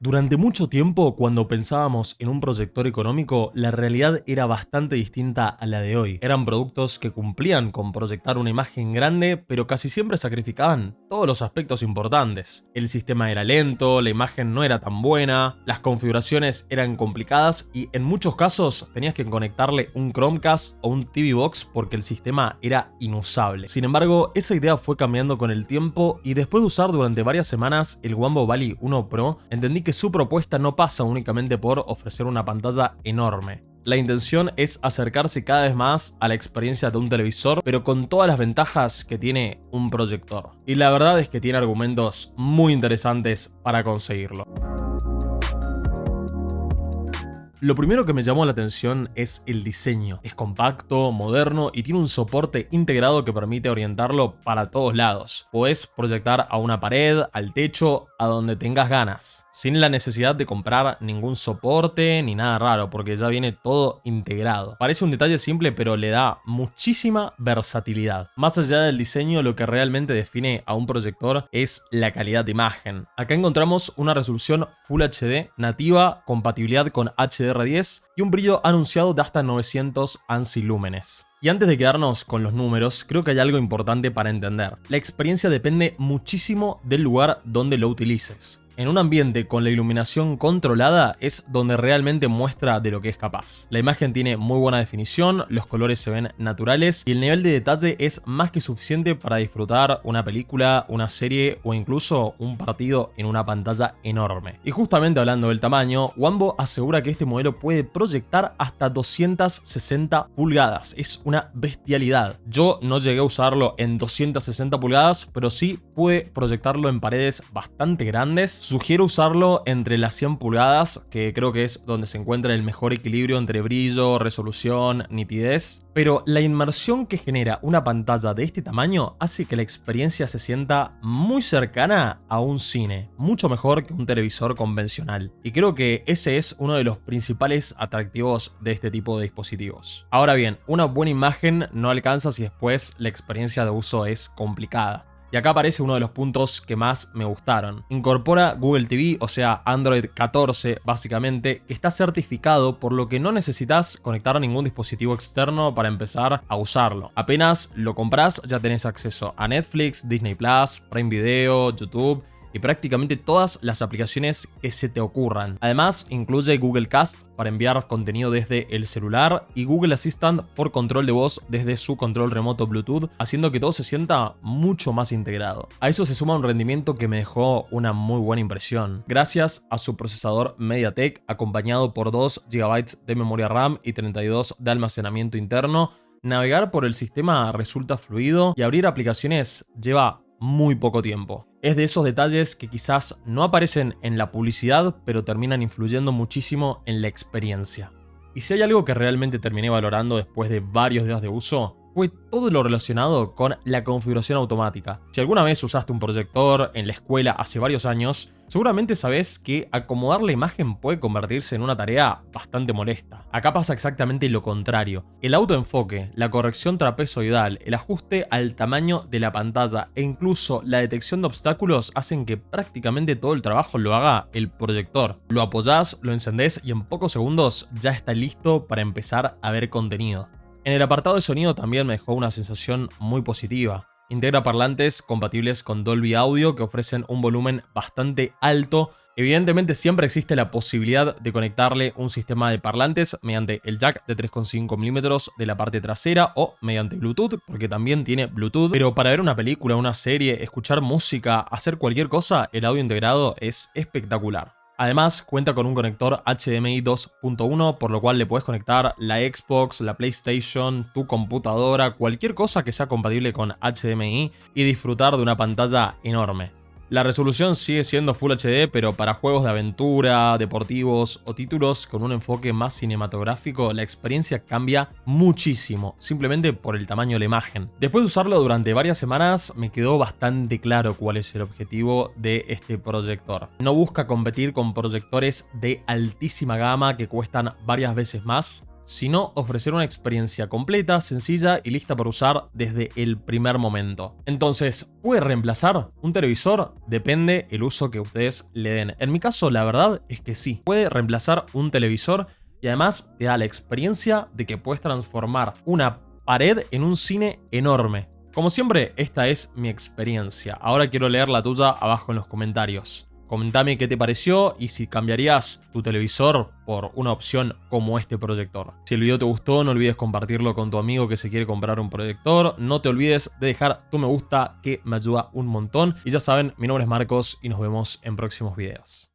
Durante mucho tiempo, cuando pensábamos en un proyector económico, la realidad era bastante distinta a la de hoy. Eran productos que cumplían con proyectar una imagen grande, pero casi siempre sacrificaban todos los aspectos importantes. El sistema era lento, la imagen no era tan buena, las configuraciones eran complicadas y en muchos casos tenías que conectarle un Chromecast o un TV Box porque el sistema era inusable. Sin embargo, esa idea fue cambiando con el tiempo y después de usar durante varias semanas el Wanbo Valley 1 Pro, entendí que su propuesta no pasa únicamente por ofrecer una pantalla enorme. La intención es acercarse cada vez más a la experiencia de un televisor, pero con todas las ventajas que tiene un proyector. Y la verdad es que tiene argumentos muy interesantes para conseguirlo. Lo primero que me llamó la atención es el diseño. Es compacto, moderno y tiene un soporte integrado que permite orientarlo para todos lados. Puedes proyectar a una pared, al techo, a donde tengas ganas, sin la necesidad de comprar ningún soporte ni nada raro, porque ya viene todo integrado. Parece un detalle simple, pero le da muchísima versatilidad. Más allá del diseño, lo que realmente define a un proyector es la calidad de imagen. Acá encontramos una resolución Full HD nativa, compatibilidad con HDR10 y un brillo anunciado de hasta 900 ANSI lúmenes. Y antes de quedarnos con los números, creo que hay algo importante para entender. La experiencia depende muchísimo del lugar donde lo utilices. En un ambiente con la iluminación controlada es donde realmente muestra de lo que es capaz. La imagen tiene muy buena definición, los colores se ven naturales y el nivel de detalle es más que suficiente para disfrutar una película, una serie o incluso un partido en una pantalla enorme. Y justamente hablando del tamaño, Wanbo asegura que este modelo puede proyectar hasta 260 pulgadas. Es una bestialidad. Yo no llegué a usarlo en 260 pulgadas, pero sí pude proyectarlo en paredes bastante grandes. Sugiero usarlo entre las 100 pulgadas, que creo que es donde se encuentra el mejor equilibrio entre brillo, resolución, nitidez. Pero la inmersión que genera una pantalla de este tamaño hace que la experiencia se sienta muy cercana a un cine, mucho mejor que un televisor convencional. Y creo que ese es uno de los principales atractivos de este tipo de dispositivos. Ahora bien, una buena imagen no alcanza si después la experiencia de uso es complicada. Y acá aparece uno de los puntos que más me gustaron. Incorpora Google TV, o sea Android 14 básicamente, que está certificado, por lo que no necesitas conectar a ningún dispositivo externo para empezar a usarlo. Apenas lo compras ya tenés acceso a Netflix, Disney Plus, Prime Video, YouTube y prácticamente todas las aplicaciones que se te ocurran. Además, incluye Google Cast para enviar contenido desde el celular y Google Assistant por control de voz desde su control remoto Bluetooth, haciendo que todo se sienta mucho más integrado. A eso se suma un rendimiento que me dejó una muy buena impresión, gracias a su procesador MediaTek, acompañado por 2 GB de memoria RAM y 32 de almacenamiento interno. Navegar por el sistema resulta fluido y abrir aplicaciones lleva muy poco tiempo. Es de esos detalles que quizás no aparecen en la publicidad, pero terminan influyendo muchísimo en la experiencia. Y si hay algo que realmente terminé valorando después de varios días de uso, fue todo lo relacionado con la configuración automática. Si alguna vez usaste un proyector en la escuela hace varios años, seguramente sabés que acomodar la imagen puede convertirse en una tarea bastante molesta. Acá pasa exactamente lo contrario. El autoenfoque, la corrección trapezoidal, el ajuste al tamaño de la pantalla e incluso la detección de obstáculos hacen que prácticamente todo el trabajo lo haga el proyector. Lo apoyás, lo encendés y en pocos segundos ya está listo para empezar a ver contenido. En el apartado de sonido también me dejó una sensación muy positiva. Integra parlantes compatibles con Dolby Audio que ofrecen un volumen bastante alto. Evidentemente siempre existe la posibilidad de conectarle un sistema de parlantes mediante el jack de 3,5 mm de la parte trasera o mediante Bluetooth, porque también tiene Bluetooth. Pero para ver una película, una serie, escuchar música, hacer cualquier cosa, el audio integrado es espectacular. Además, cuenta con un conector HDMI 2.1, por lo cual le puedes conectar la Xbox, la PlayStation, tu computadora, cualquier cosa que sea compatible con HDMI y disfrutar de una pantalla enorme. La resolución sigue siendo Full HD, pero para juegos de aventura, deportivos o títulos con un enfoque más cinematográfico, la experiencia cambia muchísimo, simplemente por el tamaño de la imagen. Después de usarlo durante varias semanas, me quedó bastante claro cuál es el objetivo de este proyector. No busca competir con proyectores de altísima gama que cuestan varias veces más, sino ofrecer una experiencia completa, sencilla y lista para usar desde el primer momento. Entonces, ¿puede reemplazar un televisor? Depende el uso que ustedes le den. En mi caso, la verdad es que sí, puede reemplazar un televisor y además te da la experiencia de que puedes transformar una pared en un cine enorme. Como siempre, esta es mi experiencia. Ahora quiero leer la tuya abajo en los comentarios. Comentame qué te pareció y si cambiarías tu televisor por una opción como este proyector. Si el video te gustó, no olvides compartirlo con tu amigo que se quiere comprar un proyector. No te olvides de dejar tu me gusta, que me ayuda un montón. Y ya saben, mi nombre es Marcos y nos vemos en próximos videos.